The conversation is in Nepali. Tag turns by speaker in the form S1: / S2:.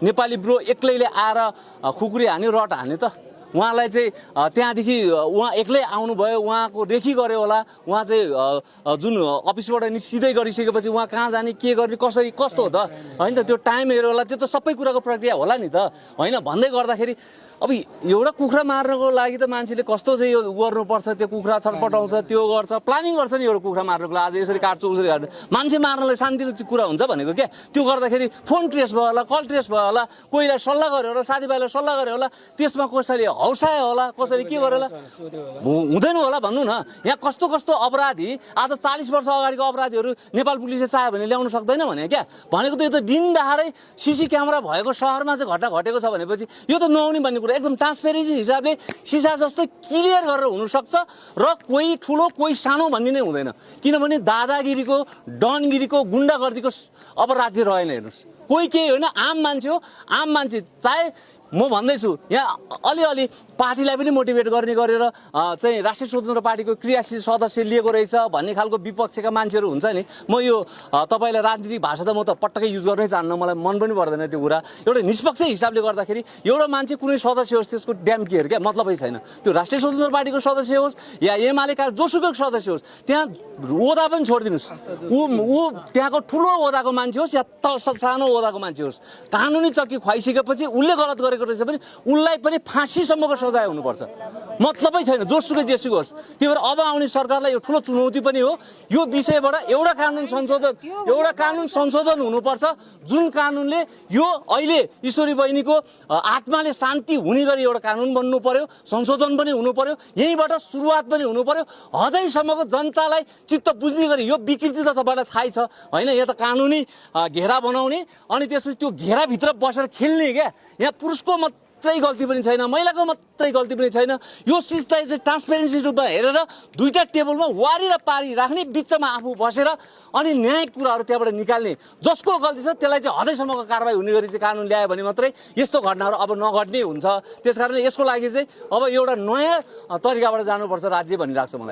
S1: नेपाली ब्रो एक्लैले आएर खुकुरी हान्यो रट हान्यो त उहाँलाई चाहिँ त्यहाँदेखि उहाँ एक्लै आउनुभयो उहाँको रेखी गर्यो होला उहाँ चाहिँ जुन अफिसबाट सिधै गरिसकेपछि उहाँ कहाँ जाने के गर्ने कसरी कस्तो हो त होइन त त्यो टाइम हेऱ्यो होला त्यो त सबै कुराको प्रक्रिया होला नि त होइन भन्दै गर्दाखेरि अब एउटा कुखुरा मार्नको लागि त मान्छेले कस्तो चाहिँ यो गर्नुपर्छ त्यो कुखुरा छटपटाउँछ त्यो गर्छ प्लानिङ गर्छ नि एउटा कुखुरा मार्नको लागि आज यसरी काट्छु उसरी काट्छु मान्छे मार्नलाई शान्तिको कुरा हुन्छ भनेको क्या त्यो गर्दाखेरि फोन ट्रेस भयो होला कल ट्रेस भयो होला कोहीलाई सल्लाह गर्यो होला साथीभाइलाई सल्लाह गर्यो होला त्यसमा कसैले हौसायो होला कसैले के गर्यो होला हुँदैन होला भन्नु न यहाँ कस्तो कस्तो अपराधी आज 40 वर्ष अगाडिको अपराधीहरू नेपाल पुलिसले चाह्यो भने ल्याउन सक्दैन भने क्या भनेको त यो त दिन दहाडै सिसी क्यामेरा भएको सहरमा चाहिँ घटना घटेको छ भनेपछि यो त नहुने भन्ने कुरा एकदम ट्रान्सपेरेन्सी हिसाबले सिसा जस्तो क्लियर गरेर हुनसक्छ र कोही ठुलो कोही सानो भन्ने नै हुँदैन किनभने दादागिरीको डनगिरीको गुन्डागर्दीको अब राज्य रहेन हेर्नुहोस् कोही केही होइन आम मान्छे हो आम मान्छे चाहे म भन्दैछु यहाँ अलिअलि पार्टीलाई पनि मोटिभेट गर्ने गरेर चाहिँ राष्ट्रिय स्वतन्त्र पार्टीको क्रियाशील सदस्य लिएको रहेछ भन्ने खालको विपक्षका मान्छेहरू हुन्छ नि म यो तपाईँलाई राजनीतिक भाषा त म त पटक्कै युज गर्नै चाहन्न मलाई मन पनि पर्दैन त्यो कुरा एउटा निष्पक्ष हिसाबले गर्दाखेरि एउटा मान्छे कुनै सदस्य होस् त्यसको ड्याम केयर क्या मतलबै छैन त्यो राष्ट्रिय स्वतन्त्र पार्टीको सदस्य होस् या एमालेका जोसुकै सदस्य होस् त्यहाँ ओदा पनि छोडिदिनुहोस् ऊ त्यहाँको ठुलो ओदाको मान्छे होस् या सानो ओदाको मान्छे होस् कानुनी चक्की खुवाइसकेपछि उसले गलत गरेको रहेछ भने उसलाई पनि फाँसीसम्मको सजाय हुनुपर्छ मतलबै छैन जोसुकै जेसुकै होस् त्यही भएर अब आउने सरकारलाई यो ठुलो चुनौती पनि हो यो विषयबाट एउटा कानुन संशोधन हुनुपर्छ जुन कानुनले यो अहिले ईश्वरी बहिनीको आत्माले शान्ति हुने गरी एउटा कानुन बन्नु पर्यो संशोधन पनि हुनु पर्यो यहीँबाट सुरुवात पनि हुनु पर्यो हदैसम्मको जनतालाई चित्त बुझ्ने गरी यो विकृति त तपाईँलाई थाहै छ होइन यहाँ त कानुनी घेरा बनाउने अनि त्यसपछि त्यो घेराभित्र बसेर खेल्ने क्या यहाँ पुरुषको मात्रै गल्ती पनि छैन महिलाको मात्रै गल्ती पनि छैन यो चिजलाई चाहिँ ट्रान्सपेरेन्सी रूपमा हेरेर दुईटा टेबलमा वारी र पारी राख्ने बिचमा आफू बसेर अनि न्यायिक कुराहरू त्यहाँबाट निकाल्ने जसको गल्ती छ त्यसलाई चाहिँ हदैसम्मको कारबाही हुने गरी चाहिँ कानुन ल्यायो भने मात्रै यस्तो घटनाहरू अब नघट्ने हुन्छ त्यसकारणले यसको लागि चाहिँ अब एउटा नयाँ तरिकाबाट जानुपर्छ राज्य भनिरहेको छ मलाई